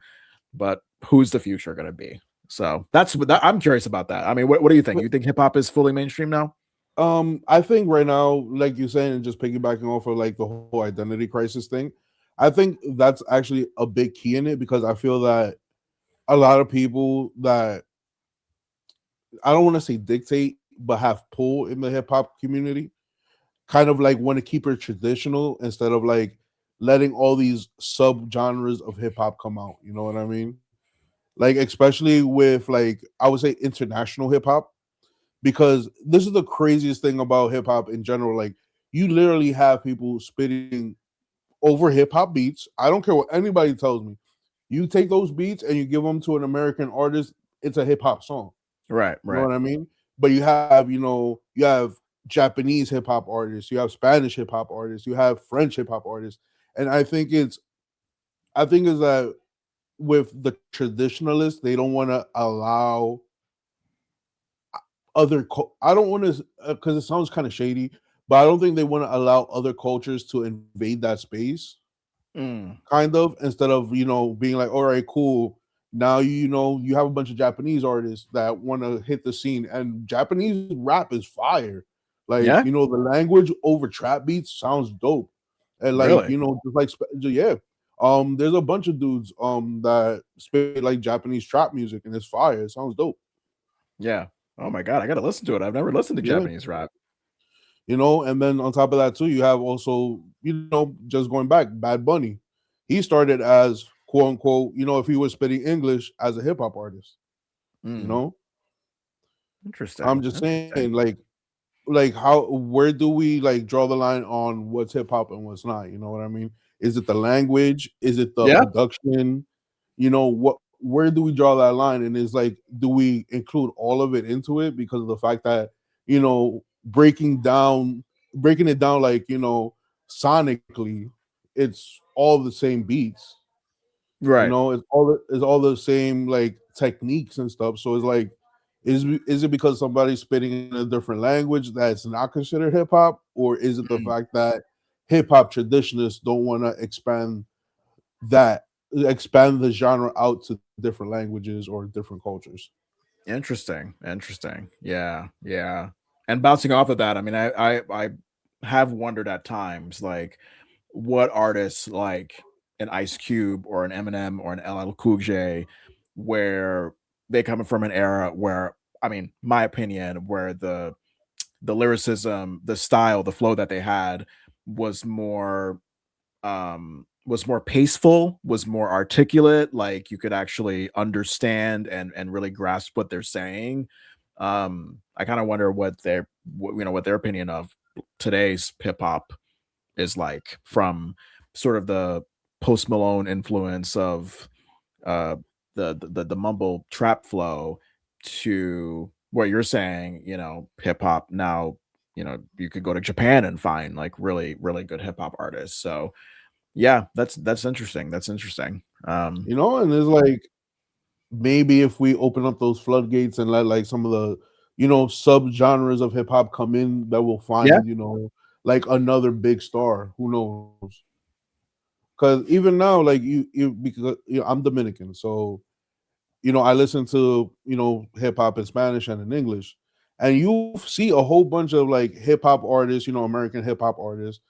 but who's the future going to be? So that's what I'm curious about that. I mean, what do you think? But You think hip hop is fully mainstream now? I think right now, like you're saying, and just piggybacking off of like the whole identity crisis thing, I think that's actually a big key in it because I feel that a lot of people that I don't want to say dictate, but have pull in the hip hop community, kind of like want to keep it traditional instead of like letting all these sub genres of hip hop come out. You know what I mean? Like especially with like I would say international hip hop because this is the craziest thing about hip hop in general. Like you literally have people spitting over hip hop beats. I don't care what anybody tells me. You take those beats and you give them to an American artist, it's a hip hop song. Right, You know right. what I mean? But you have Japanese hip hop artists, you have Spanish hip hop artists, you have French hip hop artists, and I think is that with the traditionalists, they don't want to allow I don't want to because it sounds kind of shady, but I don't think they want to allow other cultures to invade that space. Mm, Kind of instead of being like, all right, cool. Now you have a bunch of Japanese artists that want to hit the scene, and Japanese rap is fire. Like yeah, the language over trap beats sounds dope, and like really. just like yeah. There's a bunch of dudes that spit like Japanese trap music, and it's fire. It sounds dope. Yeah. Oh my god, I gotta listen to it. I've never listened to Yeah, Japanese rap. and then on top of that too, you have also just going back, Bad Bunny. He started as quote unquote, if he was spitting English as a hip hop artist. You Mm, know, I'm interesting. just Interesting. saying, like how where do we like draw the line on what's hip hop and what's not? You know what I mean? Is it the language? Is it the Yeah. production? What? Where do we draw that line? And is like, do we include all of it into it because of the fact that breaking it down like sonically, it's all the same beats. Right. It's all the same like techniques and stuff. So it's like, is it because somebody's spitting in a different language that's not considered hip hop, or is it the Mm, fact that hip hop traditionalists don't want to that expand the genre out to different languages or different cultures? interesting. Interesting. Yeah. Yeah. And bouncing off of that, I mean, I have wondered at times like what artists like an Ice Cube or an Eminem or an LL Cool J, where they come from an era where, I mean, my opinion, where the lyricism, the style, the flow that they had was more paceful, was more articulate, like you could actually understand and really grasp what they're saying. I kind of wonder what their opinion of today's hip hop is like from sort of the Post Malone influence of uh the mumble trap flow to what you're saying, hip hop now, you could go to Japan and find like really, really good hip hop artists. So yeah, that's interesting. That's interesting. And it's like maybe if we open up those floodgates and let like some of the sub genres of hip hop come in, that will Yeah. find like another big star. Who knows? Because even now, like because I'm Dominican, so I listen to hip hop in Spanish and in English, and you see a whole bunch of like hip hop artists, American hip hop artists,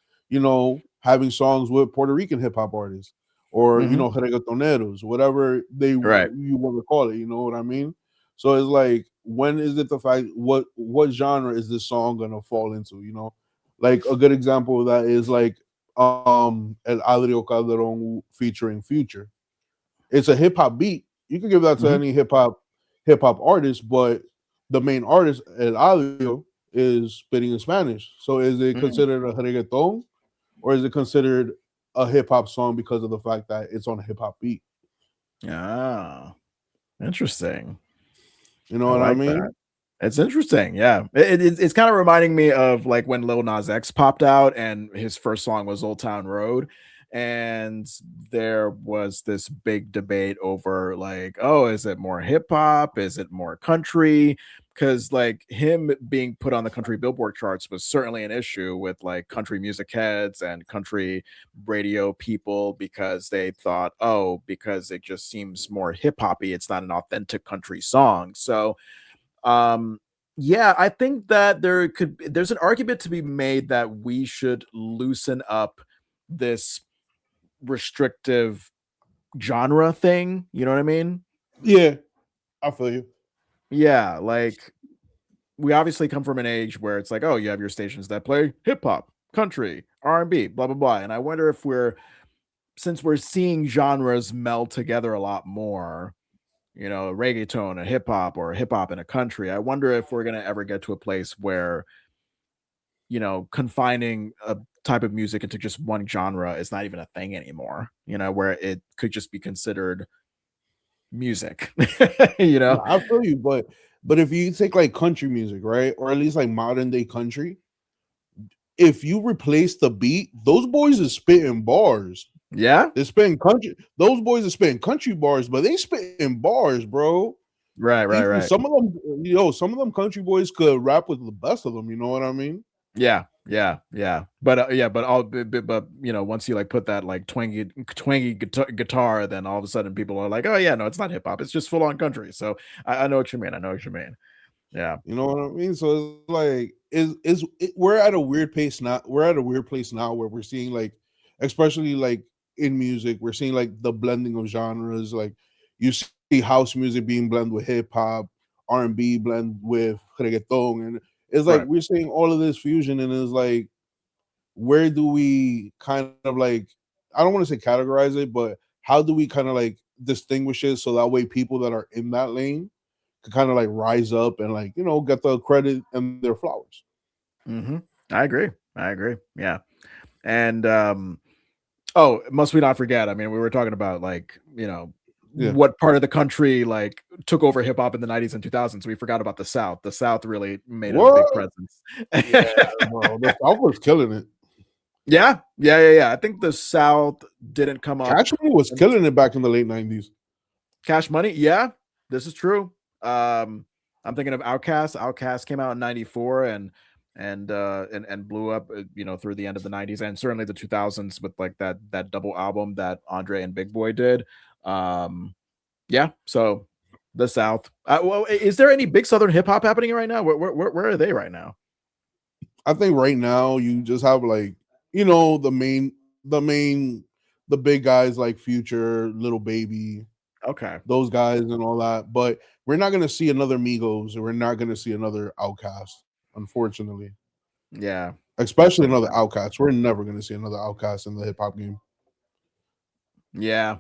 having songs with Puerto Rican hip hop artists or Mhm. reggaetoneros, whatever Right. you want to call it. You know what I mean? So it's like when is it the fact what genre is this song gonna fall into? You know, like a good example of that is like El Adrio Calderon featuring Future. It's a hip hop beat. You can give that to Mhm. any hip hop artist, but the main artist El Adrio is spitting in Spanish. So is it Mm. considered a reggaeton or is it considered a hip hop song because of the fact that it's on a hip hop beat? Ah, interesting. You know I what I like that. mean? It's interesting, yeah. It's kinda reminding me of, like, when Lil Nas X popped out and his first song was Old Town Road, and there was this big debate over, like, "Oh, is it more hip hop? Is it more country?" Because like, him being put on the country Billboard charts was certainly an issue with, like, country music heads and country radio people because they thought, "Oh, because it just seems more hip hoppy, it's not an authentic country song." So, um, yeah, I think that there's an argument to be made that we should loosen up this restrictive genre thing, you know what I mean? Yeah, I feel you. Yeah, like we obviously come from an age where it's like, oh, you have your stations that play hip hop, country, R&B, blah blah blah. And I wonder if since we're seeing genres meld together a lot more, you know, reggaeton, a hip hop, or hip hop in a country. I wonder if we're gonna ever get to a place where, you know, confining a type of music into just one genre is not even a thing anymore, you know, where it could just be considered music, you No, know? I feel you, but if you take like country music, right, or at least like modern day country, if you replace the beat, those boys is spitting bars. Yeah. They're spitting country. Those boys are spitting country bars, but they spitting bars, bro. Right, right, Even right. some of them, some of them country boys could rap with the best of them. You know what I mean? Yeah, yeah, yeah. But you know, once you like put that like twangy guitar, then all of a sudden people are like, oh yeah, no, it's not hip hop, it's just full on country. So I know what you mean. I know what you mean. Yeah. You know what I mean? So it's like we're at a weird pace now. We're at a weird place now where we're seeing like, especially like in music, we're seeing like the blending of genres. Like you see house music being blended with hip hop, R&B blend with reggaeton, and it's like Right. we're seeing all of this fusion, and it's like where do we kind of like, I don't want to say categorize it, but how do we kind of like distinguish it so that way people that are in that lane to kind of like rise up and like get the credit and their flowers. Hmm. I agree. I agree. Yeah. And oh, must we not forget? I mean, we were talking about like, you know, Yeah, what part of the country like took over hip hop in the 90s and 2000s. We forgot about the South. The South really made a big what? presence. Yeah, bro, the South was killing it. Yeah, yeah, yeah, yeah. I think the South didn't come up. Cash Money was killing it back in the late '90s. Cash Money, yeah, this is true. I'm thinking of Outkast. Outkast came out in '94 and blew up, you know, through the end of the '90s and certainly the 2000s with like that double album that Andre and Big Boy did. Um, yeah, so the South. Well, is there any big Southern hip hop happening right now? Where are they right now? I think right now you just have like the main the big guys like Future, Little Baby, Okay, those guys and all that. But we're not gonna see another Migos, or we're not gonna see another Outcast, unfortunately. yeah, Especially definitely. another Outcast. We're never gonna see another Outcast in the hip hop game. Yeah.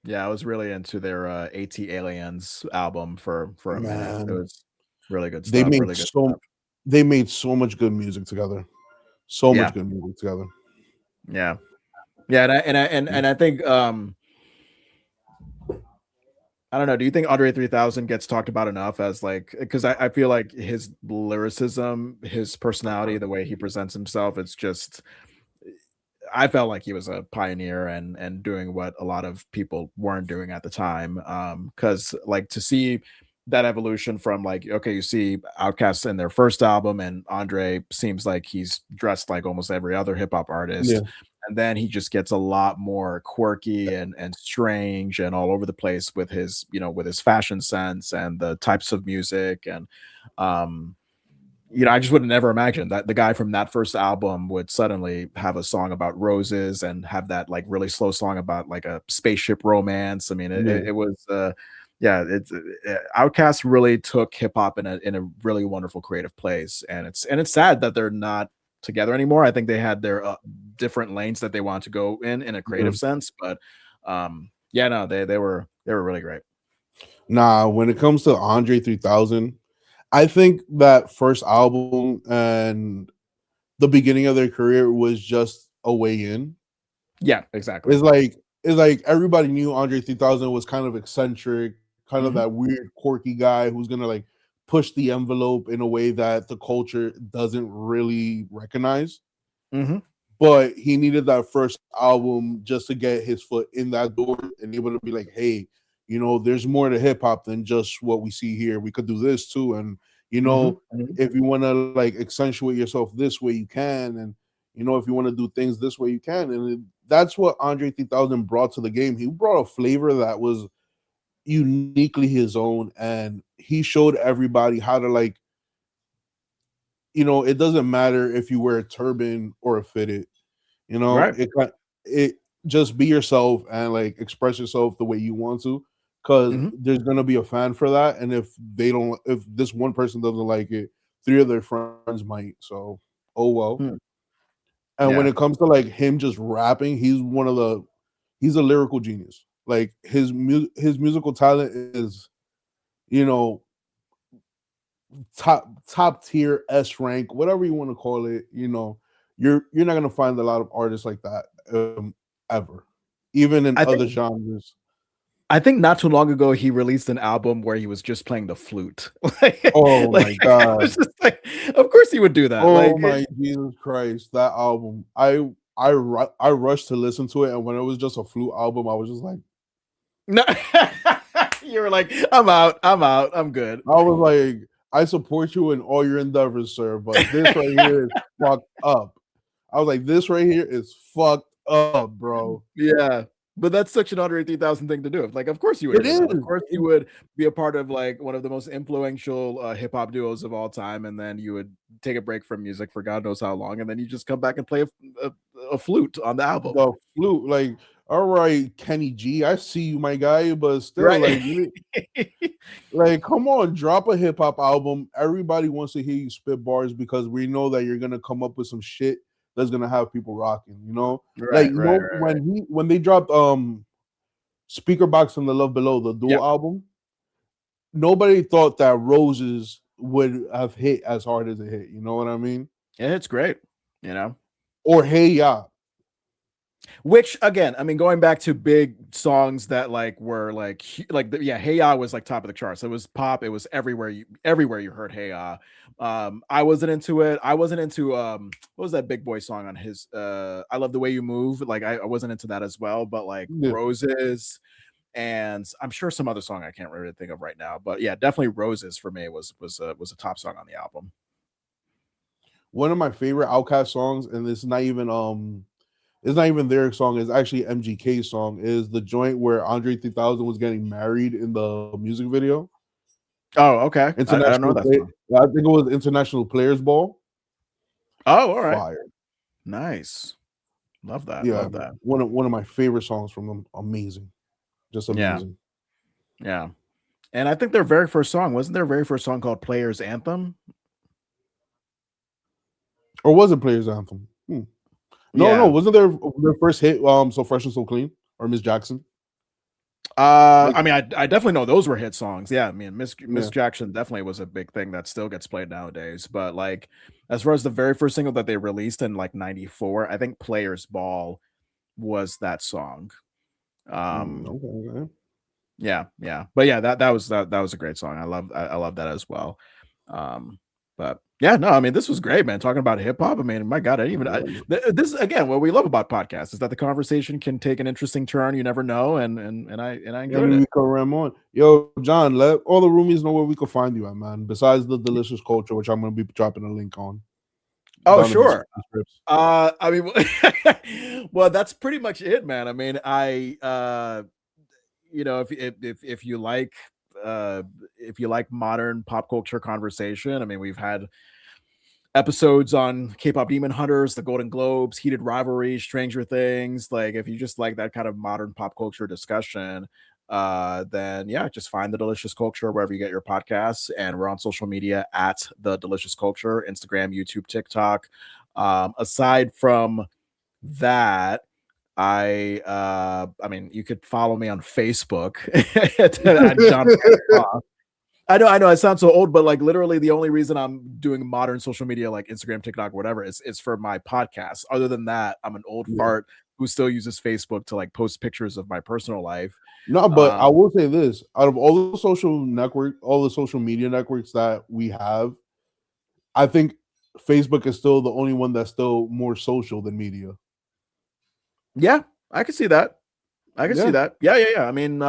Yeah, I was really into their AT Aliens album for a minute. It Man, was really good they stuff, made really good so stuff. they made so much good music together. So much Yeah. good music together. Yeah. Yeah, and I think I don't know, do you think Andre 3000 gets talked about enough as like because I feel like his lyricism, his personality, the way he presents himself, it's just I felt like he was a pioneer and doing what a lot of people weren't doing at the time. Because like to see that evolution from like, okay, you see Outkast in their first album, and Andre seems like he's dressed like almost every other hip hop Yeah. artist. And then he just gets a lot more quirky and strange and all over the place with his, you know, with his fashion sense and the types of music. And um you know, I just would have never imagined that the guy from that first album would suddenly have a song about roses and have that like really slow song about like a spaceship romance. I mean, Yeah. it was Yeah, it's Outkast really took hip hop in a really wonderful creative place, and it's sad that they're not together anymore. I think they had their different lanes that they wanted to go in a Yeah. creative sense, but yeah, no, they were really great. Nah, when it comes to Andre 3000, I think that first album and the beginning of their career was just a way in. Yeah, exactly. It's like everybody knew Andre 3000 was kind of eccentric, kind of Hmm. that weird, quirky guy who's gonna like push the envelope in a way that the culture doesn't really recognize. Hmm. But he needed that first album just to get his foot in that door and able to be like, hey, there's more to hip hop than just what we see here. We could do this too. And, Hmm. Hmm. if you want to like accentuate yourself this way, you can. And, if you want to do things this way, you can. And that's what Andre 3000 brought to the game. He brought a flavor that was uniquely his own. And he showed everybody how to like, it doesn't matter if you wear a turban or a fitted. Right. It just be yourself and like express yourself the way you want to, because Hmm. there's gonna be a fan for that. And if this one person doesn't like it, three of their friends might. So, oh well. And when Yeah. it comes to like him just rapping, he's a lyrical genius. Like his musical talent is, you know, top tier, S rank, whatever you want to call it. You're not gonna find a lot of artists like that ever, even in I other think genres. I think not too long ago he released an album where he was just playing the flute. Oh Like my I god. was just like, of course he would do that. Oh my Jesus Christ. That album. I rushed to listen to it, and when it was just a flute album, I was just like, No, you were like, I'm out, I'm out, I'm good. I was like, I support you in all your endeavors, sir, but this right here is fucked up. I was like, this right here is fucked up, bro. Yeah. But that's such an Andre 3000 thing to do. Like, of course you would It do is. that. Of course you would be a part of like one of the most influential hip hop duos of all time, and then you would take a break from music for God knows how long, and then you just come back and play a, a flute on the album. The flute, like, all right, Kenny G, I see you, my guy, but still, Right. like, like, come on, drop a hip hop album. Everybody wants to hear you spit bars because we know that you're gonna come up with some shit that's gonna have people rocking. Like, Right, right, right. when they dropped Speaker Box and the Love Below, the dual Yep. album, nobody thought that Roses would have hit as hard as it hit. You know what I mean? Yeah, it's great, you know. Or Hey Ya. Which again, I mean, going back to big songs that like were like yeah, Hey Ya was like top of the charts. It was pop. It was everywhere you heard Hey Ya. I wasn't into it. I wasn't into what was that Big Boy song on his I Love the Way You Move. Like I wasn't into that as well. But like Yeah. Roses and I'm sure some other song I can't really think of right now. But yeah, definitely Roses for me was a top song on the album. One of my favorite Outkast songs, and it's not even their song, it's actually MGK's song, is the joint where Andre 3000 was getting married in the music video. Oh, okay. I don't know International that play, song. I think it was International Players Ball. Oh, all right. Fire. Nice. Love that. Yeah, Love that. one of my favorite songs from them. Amazing. Just Yeah. amazing. Yeah. And I think their very first song wasn't their very first song called Players Anthem? Or was it Players Anthem? No, no, Yeah. wasn't their first hit So Fresh and So Clean or Miss Jackson? Like, I mean, I definitely know those were hit songs. Yeah, I mean, Miss yeah. Jackson definitely was a big thing that still gets played nowadays. But like, as far as the very first single that they released in like '94, I think "Players Ball" was that song. Okay, okay. Yeah, yeah, but yeah, that was a great song. I love that as well. But yeah, no, I mean, this was great, man. Talking about hip hop. I mean, my God, I didn't even. This is again what we love about podcasts is that the conversation can take an interesting turn. You never know, and I enjoyed And we it. can ram on. Yo, John, let all the roomies know where we can find you at, man. Besides the Delicious Culture, which I'm gonna be dropping a link on Oh, down in the sure. scripts. I mean, well, that's pretty much it, man. I mean, if you like modern pop culture conversation, I mean, we've had episodes on K-pop Demon Hunters, the Golden Globes, Heated Rivalry, Stranger Things. Like, if you just like that kind of modern pop culture discussion, then yeah, just find the Delicious Culture wherever you get your podcasts. And we're on social media at the Delicious Culture, Instagram, YouTube, TikTok. Aside from that, I mean, you could follow me on Facebook at Jon Francois. I know, I sound so old, but like literally the only reason I'm doing modern social media like Instagram, TikTok, whatever, is for my podcast. Other than that, I'm an old Yeah. fart who still uses Facebook to like post pictures of my personal life. No, but I will say this: out of all the social media networks that we have, I think Facebook is still the only one that's still more social than media. Yeah, I can see that. I can see Yeah, that. Yeah. I mean,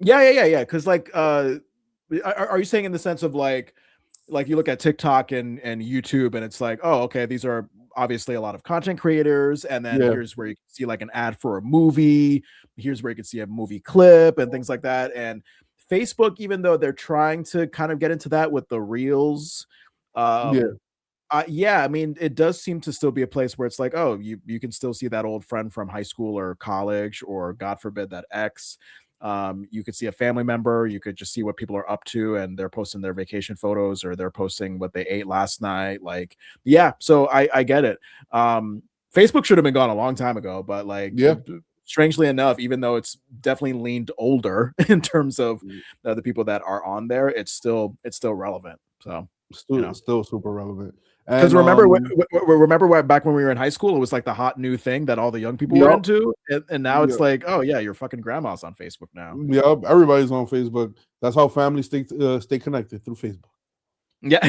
yeah. Because like, are you saying in the sense of like you look at TikTok and YouTube, and it's like, oh, okay, these are obviously a lot of content creators, and then yeah, here's where you can see like an ad for a movie, here's where you can see a movie clip and things like that. And Facebook, even though they're trying to kind of get into that with the reels, yeah, um, yeah, I mean, it does seem to still be a place where it's like, oh, you can still see that old friend from high school or college, or God forbid that ex. You could see a family member. You could just see what people are up to, and they're posting their vacation photos, or they're posting what they ate last night. Like, yeah, so I get it. Facebook should have been gone a long time ago, but like, yeah. strangely enough, even though it's definitely leaned older in terms of the people that are on there, it's still relevant. So you know. Still super relevant. Because And remember back when we were in high school, it was like the hot new thing that all the young people were yep, into, and now it's yeah, like, oh yeah, your fucking grandma's on Facebook now. yep. Everybody's on Facebook. That's how families stay connected through Facebook. Yeah,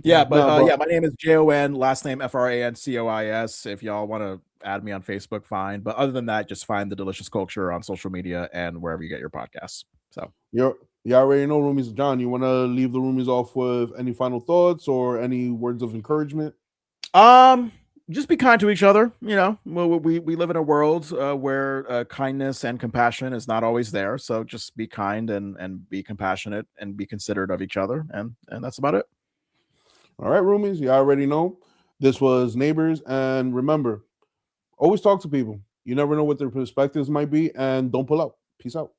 yeah, but No, but yeah, my name is Jon, last name Francois. If y'all want to add me on Facebook, fine. But other than that, just find the Delicious Culture on social media and wherever you get your podcasts. So you already know, roomies. John, you want to leave the roomies off with any final thoughts or any words of encouragement? just be kind to each other. You know, we live in a world where kindness and compassion is not always there. So just be kind and be compassionate and be considerate of each other, and that's about it. All right, roomies, you already know. This was Neighbors, and remember, always talk to people. You never know what their perspectives might be, and don't pull out. Peace out.